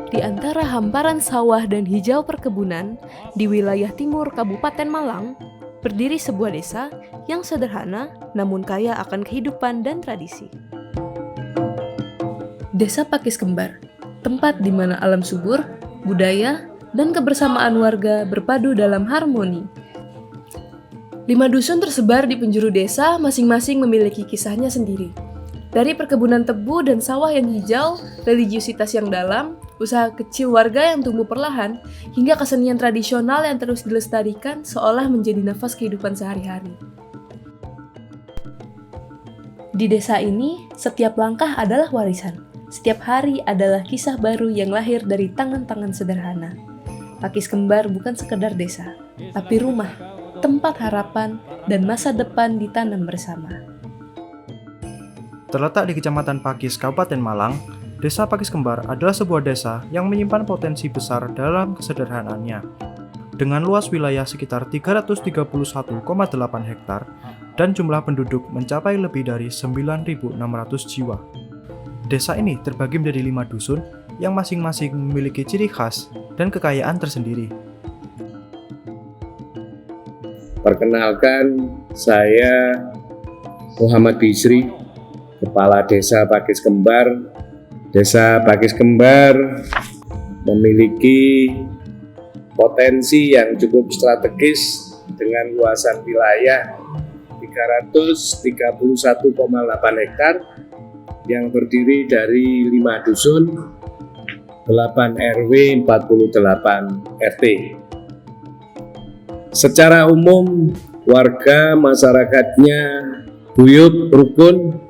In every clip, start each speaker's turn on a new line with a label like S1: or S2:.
S1: Di antara hamparan sawah dan hijau perkebunan di wilayah timur Kabupaten Malang, berdiri sebuah desa yang sederhana namun kaya akan kehidupan dan tradisi. Desa Pakis Kembar, tempat di mana alam subur, budaya, dan kebersamaan warga berpadu dalam harmoni. 5 dusun tersebar di penjuru desa, masing-masing memiliki kisahnya sendiri. Dari perkebunan tebu dan sawah yang hijau, religiusitas yang dalam, usaha kecil warga yang tumbuh perlahan, hingga kesenian tradisional yang terus dilestarikan seolah menjadi nafas kehidupan sehari-hari. Di desa ini, setiap langkah adalah warisan. Setiap hari adalah kisah baru yang lahir dari tangan-tangan sederhana. Pakis Kembar bukan sekedar desa, tapi rumah, tempat harapan, dan masa depan ditanam bersama.
S2: Terletak di Kecamatan Pakis, Kabupaten Malang, Desa Pakis Kembar adalah sebuah desa yang menyimpan potensi besar dalam kesederhanaannya. Dengan luas wilayah sekitar 331,8 hektar dan jumlah penduduk mencapai lebih dari 9.600 jiwa. Desa ini terbagi menjadi 5 dusun yang masing-masing memiliki ciri khas dan kekayaan tersendiri.
S3: Perkenalkan, saya Muhammad Bisri, Kepala Desa Pakis Kembar. Desa Pakis Kembar memiliki potensi yang cukup strategis dengan luasan wilayah 331,8 hektar yang terdiri dari 5 dusun, 8 RW, 48 RT. Secara umum, warga masyarakatnya guyup, rukun,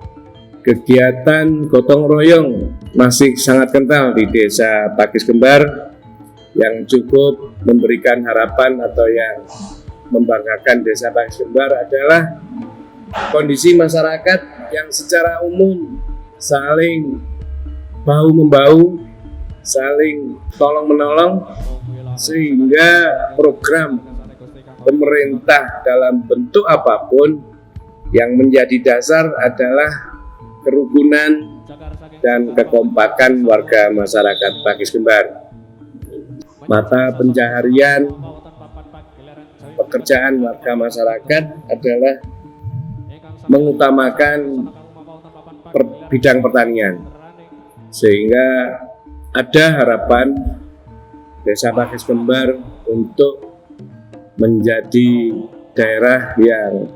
S3: kegiatan gotong royong masih sangat kental di Desa Pakis Kembar yang cukup memberikan harapan atau yang membanggakan Desa Pakis Kembar adalah kondisi masyarakat yang secara umum saling bahu-membahu, saling tolong-menolong, sehingga program pemerintah dalam bentuk apapun yang menjadi dasar adalah kerukunan dan kekompakan warga masyarakat Pakis Kembar. Mata pencaharian pekerjaan warga masyarakat adalah mengutamakan bidang pertanian, sehingga ada harapan Desa Pakis Kembar untuk menjadi daerah yang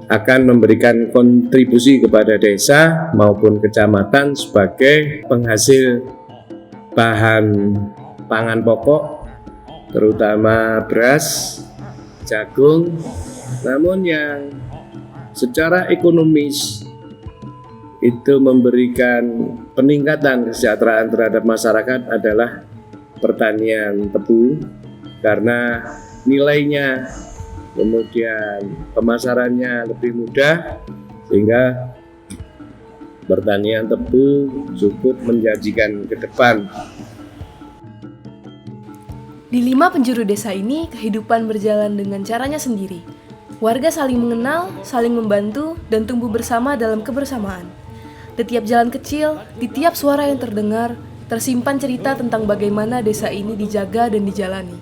S3: akan memberikan kontribusi kepada desa maupun kecamatan sebagai penghasil bahan pangan pokok, terutama beras, jagung, namun yang secara ekonomis itu memberikan peningkatan kesejahteraan terhadap masyarakat adalah pertanian tebu, karena nilainya, kemudian pemasarannya lebih mudah, sehingga pertanian tebu cukup menjanjikan ke depan.
S1: Di 5 penjuru desa ini, kehidupan berjalan dengan caranya sendiri. Warga saling mengenal, saling membantu, dan tumbuh bersama dalam kebersamaan. Di tiap jalan kecil, di tiap suara yang terdengar, tersimpan cerita tentang bagaimana desa ini dijaga dan dijalani.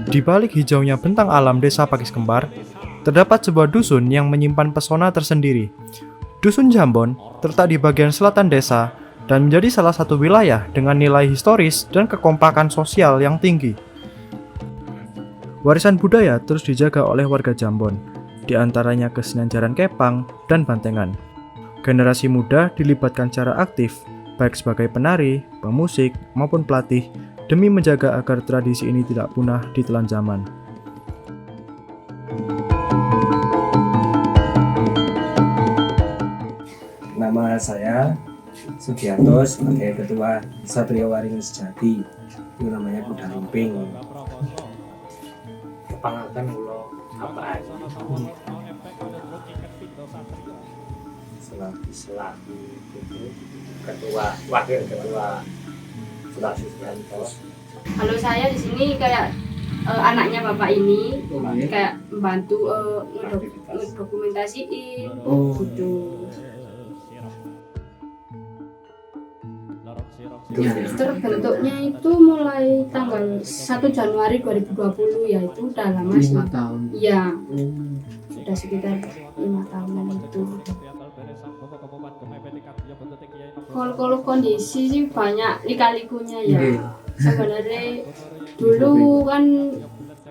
S2: Di balik hijaunya bentang alam Desa Pakis Kembar, terdapat sebuah dusun yang menyimpan pesona tersendiri. Dusun Jambon terletak di bagian selatan desa dan menjadi salah satu wilayah dengan nilai historis dan kekompakan sosial yang tinggi. Warisan budaya terus dijaga oleh warga Jambon, di antaranya kesenian jaran kepang dan bantengan. Generasi muda dilibatkan secara aktif, baik sebagai penari, pemusik, maupun pelatih, demi menjaga agar tradisi ini tidak punah ditelan zaman.
S4: Nama saya Sugianto sebagai Ketua Satria Waringin Sejati. Itu namanya Kuda Lumping. Kepangakan kula apa? selaku ketua wakil ketua fraksi Sugianto.
S5: Kalau saya di sini kayak anaknya bapak ini kayak membantu ngedokumentasiin gitu. Terbentuknya itu mulai tanggal 1 Januari 2020 ya, itu udah lama sih.
S6: 5 tahun.
S5: Iya. Sudah sekitar 5 tahunan itu. Kalau kondisi sih banyak lika-likunya ya. Sebenarnya dulu kan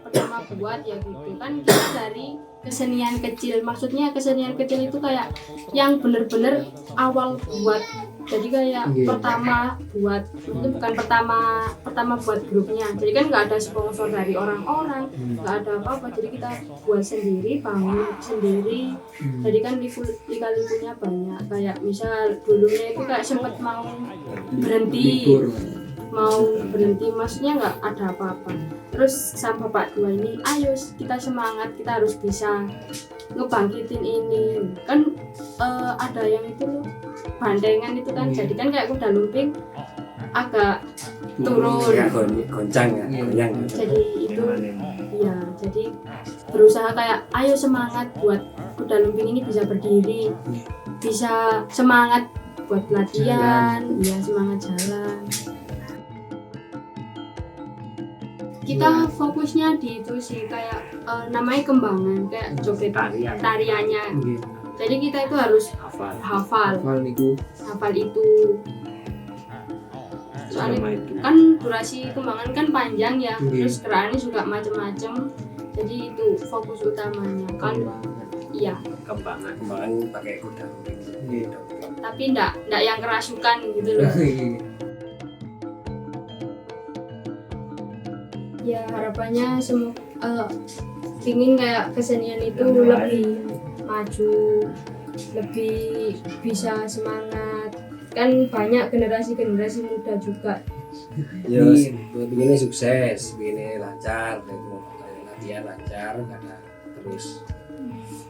S5: pertama buat ya gitu kan kita dari kesenian kecil, maksudnya kesenian kecil itu kayak yang bener-bener awal buat, jadi kayak pertama buat itu bukan pertama buat grupnya, jadi kan nggak ada sponsor dari orang-orang, nggak ada apa-apa, jadi kita buat sendiri, bangun sendiri, jadi kan lika-likunya banyak, kayak misal dulunya itu kayak sempet mau berhenti, maksudnya nggak ada apa-apa. Terus sama Bapak Dua ini, ayo kita semangat, kita harus bisa ngebangkitin ini. Kan ada yang itu loh, bandengan itu kan, jadi kan kayak kuda lumping agak turun.
S4: Goncang ya, goyang.
S5: Jadi itu, ya, jadi berusaha kayak, ayo semangat buat kuda lumping ini bisa berdiri, bisa semangat buat latihan, ya semangat jalan. Kita fokusnya di itu sih kayak namanya kembangan, kayak joget tariannya. Jadi kita itu harus hafal itu. Soalnya kan durasi kembangan kan panjang ya, terus gerakannya juga macam-macam. Jadi itu fokus utamanya kan. Iya. Kembangan
S4: pakai kuda.
S5: Tapi enggak yang kerasukan gitu loh. Ya harapannya ingin kayak kesenian itu lebih maju, lebih bisa semangat, kan banyak generasi muda juga.
S4: Ya begini sukses, begini lancar, gitu. Latihan lancar, karena terus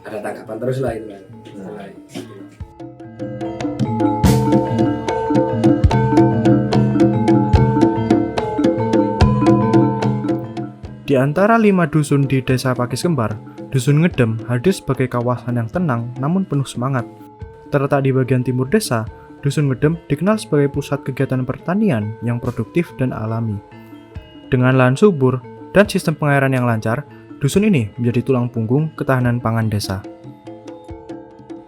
S4: ada tanggapan terus lah itu kan.
S2: Di antara 5 dusun di Desa Pakis Kembar, Dusun Ngedem hadir sebagai kawasan yang tenang namun penuh semangat. Terletak di bagian timur desa, Dusun Ngedem dikenal sebagai pusat kegiatan pertanian yang produktif dan alami. Dengan lahan subur dan sistem pengairan yang lancar, dusun ini menjadi tulang punggung ketahanan pangan desa.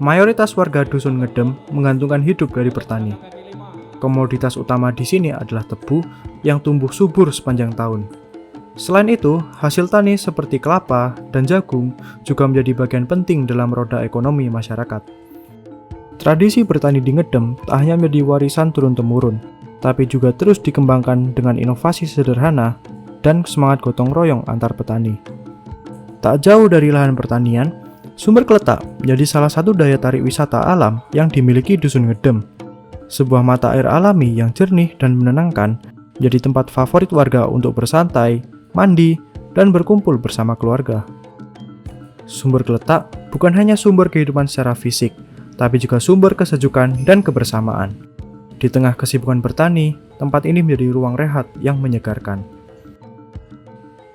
S2: Mayoritas warga Dusun Ngedem menggantungkan hidup dari bertani. Komoditas utama di sini adalah tebu yang tumbuh subur sepanjang tahun. Selain itu, hasil tani seperti kelapa dan jagung juga menjadi bagian penting dalam roda ekonomi masyarakat. Tradisi bertani di Ngedem tak hanya menjadi warisan turun-temurun, tapi juga terus dikembangkan dengan inovasi sederhana dan semangat gotong royong antar petani. Tak jauh dari lahan pertanian, Sumber Kletak menjadi salah satu daya tarik wisata alam yang dimiliki Dusun Ngedem. Sebuah mata air alami yang jernih dan menenangkan, menjadi tempat favorit warga untuk bersantai, mandi, dan berkumpul bersama keluarga. Sumber Kletak bukan hanya sumber kehidupan secara fisik, tapi juga sumber kesejukan dan kebersamaan. Di tengah kesibukan bertani, tempat ini menjadi ruang rehat yang menyegarkan.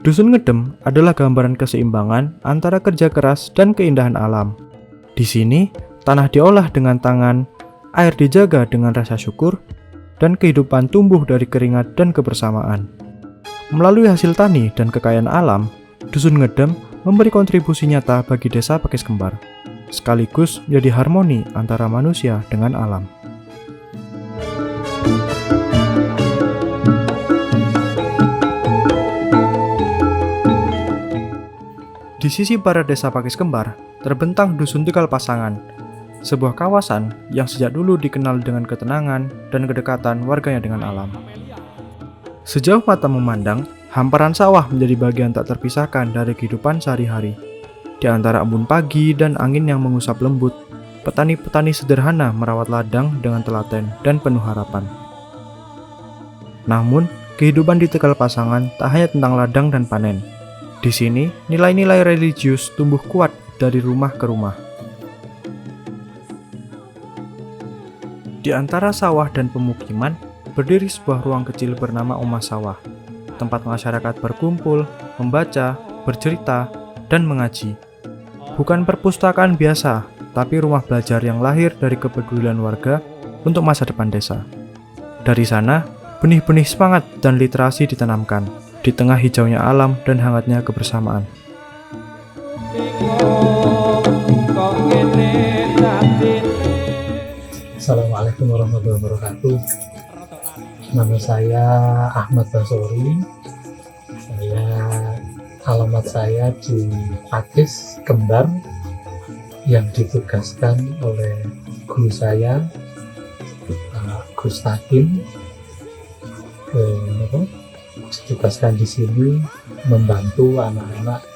S2: Dusun Ngedem adalah gambaran keseimbangan antara kerja keras dan keindahan alam. Di sini, tanah diolah dengan tangan, air dijaga dengan rasa syukur, dan kehidupan tumbuh dari keringat dan kebersamaan. Melalui hasil tani dan kekayaan alam, Dusun Ngedem memberi kontribusi nyata bagi Desa Pakis Kembar, sekaligus menjadi harmoni antara manusia dengan alam. Di sisi barat Desa Pakis Kembar, terbentang Dusun Tegal Pasangan, sebuah kawasan yang sejak dulu dikenal dengan ketenangan dan kedekatan warganya dengan alam. Sejauh mata memandang, hamparan sawah menjadi bagian tak terpisahkan dari kehidupan sehari-hari. Di antara embun pagi dan angin yang mengusap lembut, petani-petani sederhana merawat ladang dengan telaten dan penuh harapan. Namun, kehidupan di Tegal Pasangan tak hanya tentang ladang dan panen. Di sini, nilai-nilai religius tumbuh kuat dari rumah ke rumah. Di antara sawah dan pemukiman, berdiri sebuah ruang kecil bernama Omah Sawah, tempat masyarakat berkumpul, membaca, bercerita, dan mengaji. Bukan perpustakaan biasa, tapi rumah belajar yang lahir dari kepedulian warga untuk masa depan desa. Dari sana, benih-benih semangat dan literasi ditanamkan, di tengah hijaunya alam dan hangatnya kebersamaan.
S6: Assalamualaikum warahmatullahi wabarakatuh. Nama saya Ahmad Basori. Alamat saya di Pakis Kembar yang ditugaskan oleh guru saya Gus Takin. Ditugaskan di sini membantu anak-anak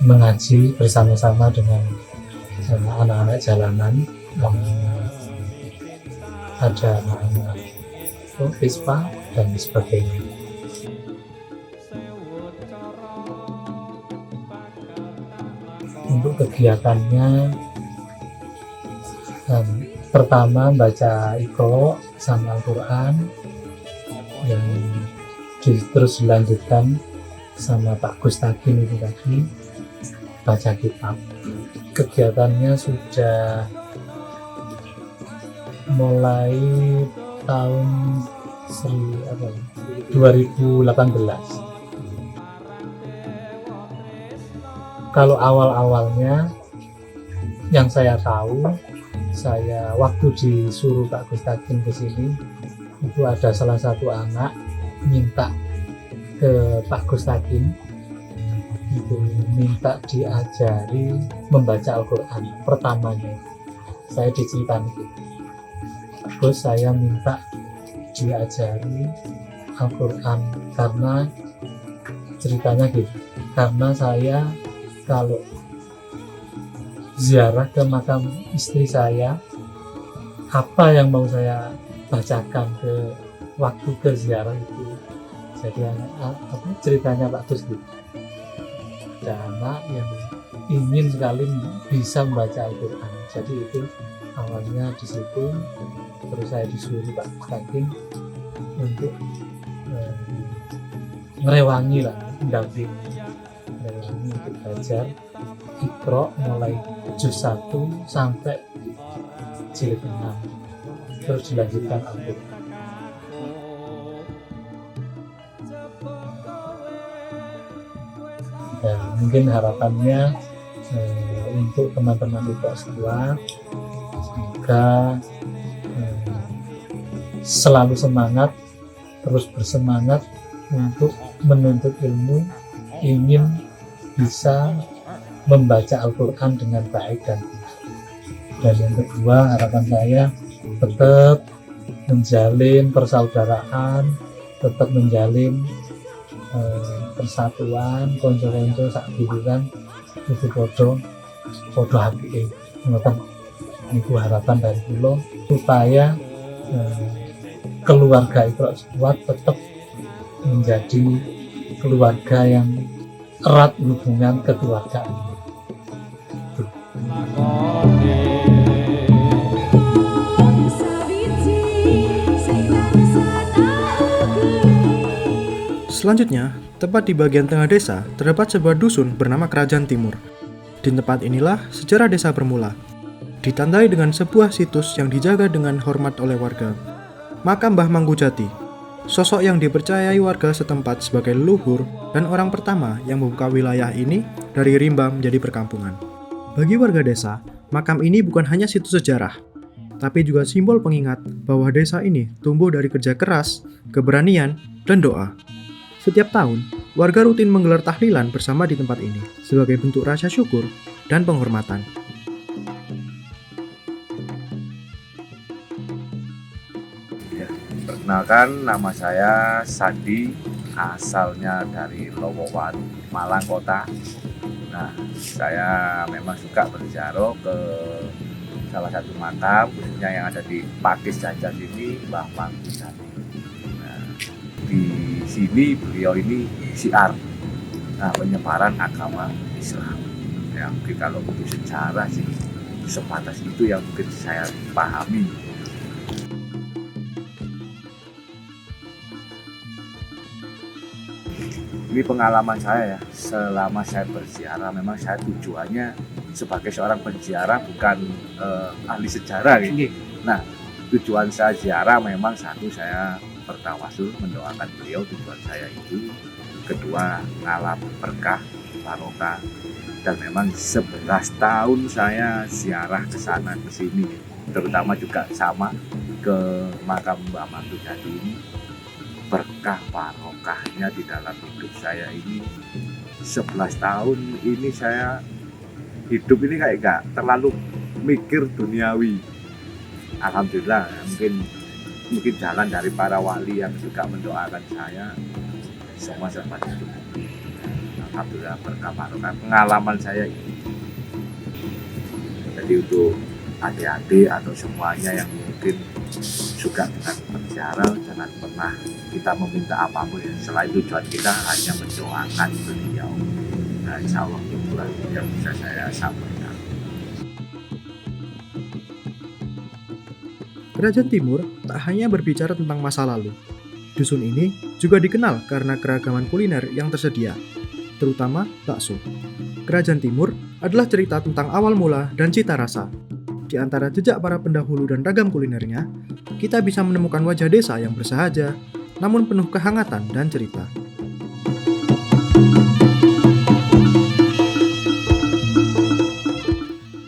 S6: mengaji bersama-sama dengan anak-anak jalanan. Ada anak-anak Vispa dan sebagainya. Untuk kegiatannya, pertama baca Iqra sama Al-Quran, yang terus dilanjutkan sama Pak Gus Takin itu tadi, baca kitab. Kegiatannya sudah mulai tahun 2018. Kalau awal-awalnya yang saya tahu, saya waktu disuruh Pak Gus Takin ke sini, itu ada salah satu anak minta ke Pak Gus Takin, itu minta diajari membaca Al-Quran pertamanya. Saya diceritakan itu. Terus saya minta diajari Al-Quran karena ceritanya gitu. Karena saya kalau ziarah ke makam istri saya, apa yang mau saya bacakan ke waktu ke ziarah itu. Jadi ceritanya Pak Gus gitu. Ada anak yang ingin sekali bisa membaca Al-Quran. Jadi itu awalnya di situ. Terus saya disuruh Pak Takin untuk ngerewangi lah, mendampingi untuk belajar Iqra mulai juz 1 sampai jilid 6, terus dilanjutkan Al-Quran. Dan mungkin harapannya untuk teman-teman Iqra semua, semoga selalu semangat, terus bersemangat untuk menuntut ilmu, ingin bisa membaca Al-Quran dengan baik dan benar. Dan yang kedua, harapan saya tetap menjalin persaudaraan, tetap menjalin persatuan, konco-konco sak duluran, itu podo hati. Itu harapan dari kula supaya keluarga Iqra Squad tetap menjadi keluarga yang erat hubungan kekeluargaan.
S2: Selanjutnya, tepat di bagian tengah desa terdapat sebuah dusun bernama Kerajaan Timur. Di tempat inilah sejarah desa bermula, ditandai dengan sebuah situs yang dijaga dengan hormat oleh warga. Makam Mbah Manggujati, sosok yang dipercayai warga setempat sebagai leluhur dan orang pertama yang membuka wilayah ini dari rimba menjadi perkampungan. Bagi warga desa, makam ini bukan hanya situs sejarah, tapi juga simbol pengingat bahwa desa ini tumbuh dari kerja keras, keberanian, dan doa. Setiap tahun, warga rutin menggelar tahlilan bersama di tempat ini sebagai bentuk rasa syukur dan penghormatan.
S7: Perkenalkan, nama saya Sandi, asalnya dari Lowowan, Malang Kota. Nah, saya memang suka berziarah ke salah satu makam, khususnya yang ada di Pakis Jajan ini, Mbah Manggujati. Nah, di sini beliau ini syiar, penyebaran agama Islam. Ya, mungkin kalau untuk sejarah sih sebatas itu yang mungkin saya pahami. Ini pengalaman saya ya, selama saya berziarah memang saya tujuannya sebagai seorang penziarah bukan ahli sejarah gitu. Nah, tujuan saya ziarah memang satu, saya bertawasul mendoakan beliau, tujuan saya itu. Kedua, ngalam berkah, barokah. Dan memang 11 tahun saya ziarah ke sana ke sini, terutama juga sama ke makam Mbah Mantu Jadi ini. Berkah barokahnya di dalam hidup saya ini 11 tahun ini saya hidup ini kayak gak terlalu mikir duniawi. Alhamdulillah, mungkin jalan dari para wali yang juga mendoakan saya semua serba dicukupi. Alhamdulillah, berkah barokah pengalaman saya ini. Jadi untuk adik-adik atau semuanya yang mungkin suka dengan berziarah, jangan pernah kita meminta apapun ya. Selain tujuan kita hanya mendoakan beliau. Nah, insya Allah itulah yang bisa saya sampaikan.
S2: Kerajaan Timur tak hanya berbicara tentang masa lalu. Dusun ini juga dikenal karena keragaman kuliner yang tersedia, terutama bakso. Kerajaan Timur adalah cerita tentang awal mula dan cita rasa. Di antara jejak para pendahulu dan ragam kulinernya, kita bisa menemukan wajah desa yang bersahaja, namun penuh kehangatan dan cerita.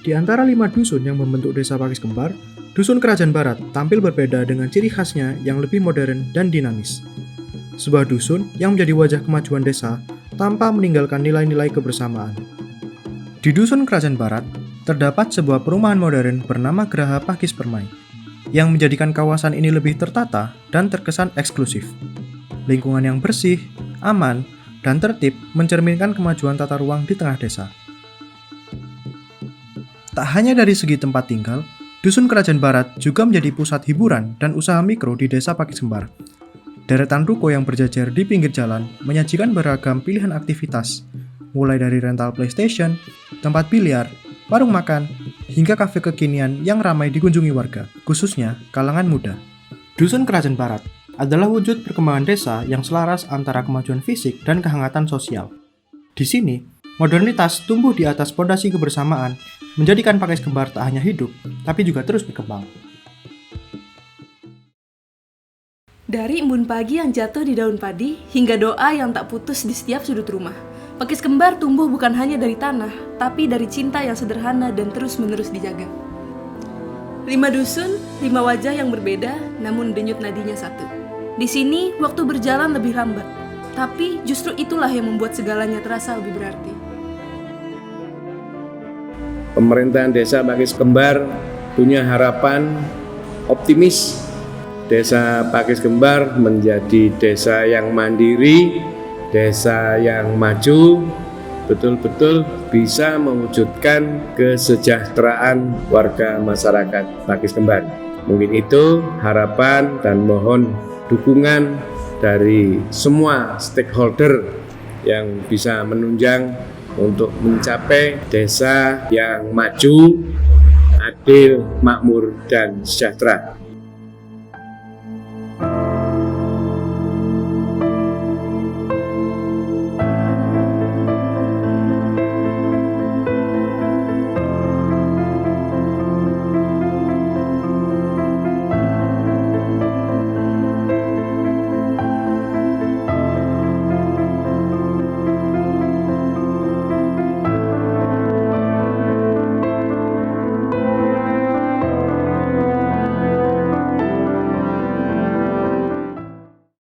S2: Di antara 5 dusun yang membentuk desa Pakis Kembar, dusun Kerajaan Barat tampil berbeda dengan ciri khasnya yang lebih modern dan dinamis. Sebuah dusun yang menjadi wajah kemajuan desa tanpa meninggalkan nilai-nilai kebersamaan. Di dusun Kerajaan Barat, terdapat sebuah perumahan modern bernama Geraha Pakis Permai, yang menjadikan kawasan ini lebih tertata dan terkesan eksklusif. Lingkungan yang bersih, aman, dan tertib mencerminkan kemajuan tata ruang di tengah desa. Tak hanya dari segi tempat tinggal, dusun Kerajaan Barat juga menjadi pusat hiburan dan usaha mikro di desa Pakis Kembar. Deretan ruko yang berjajar di pinggir jalan menyajikan beragam pilihan aktivitas, mulai dari rental PlayStation, tempat biliar, warung makan, hingga kafe kekinian yang ramai dikunjungi warga, khususnya kalangan muda. Dusun Kerajaan Barat adalah wujud perkembangan desa yang selaras antara kemajuan fisik dan kehangatan sosial. Di sini, modernitas tumbuh di atas fondasi kebersamaan, menjadikan Pakis Kembar tak hanya hidup, tapi juga terus berkembang.
S1: Dari embun pagi yang jatuh di daun padi, hingga doa yang tak putus di setiap sudut rumah. Pakis Kembar tumbuh bukan hanya dari tanah, tapi dari cinta yang sederhana dan terus-menerus dijaga. 5 dusun, 5 wajah yang berbeda, namun denyut nadinya satu. Di sini, waktu berjalan lebih lambat, tapi justru itulah yang membuat segalanya terasa lebih berarti.
S3: Pemerintahan Desa Pakis Kembar punya harapan optimis. Desa Pakis Kembar menjadi desa yang mandiri, desa yang maju, betul-betul bisa mewujudkan kesejahteraan warga masyarakat Pakis Kembar. Mungkin itu harapan dan mohon dukungan dari semua stakeholder yang bisa menunjang untuk mencapai desa yang maju, adil, makmur, dan sejahtera.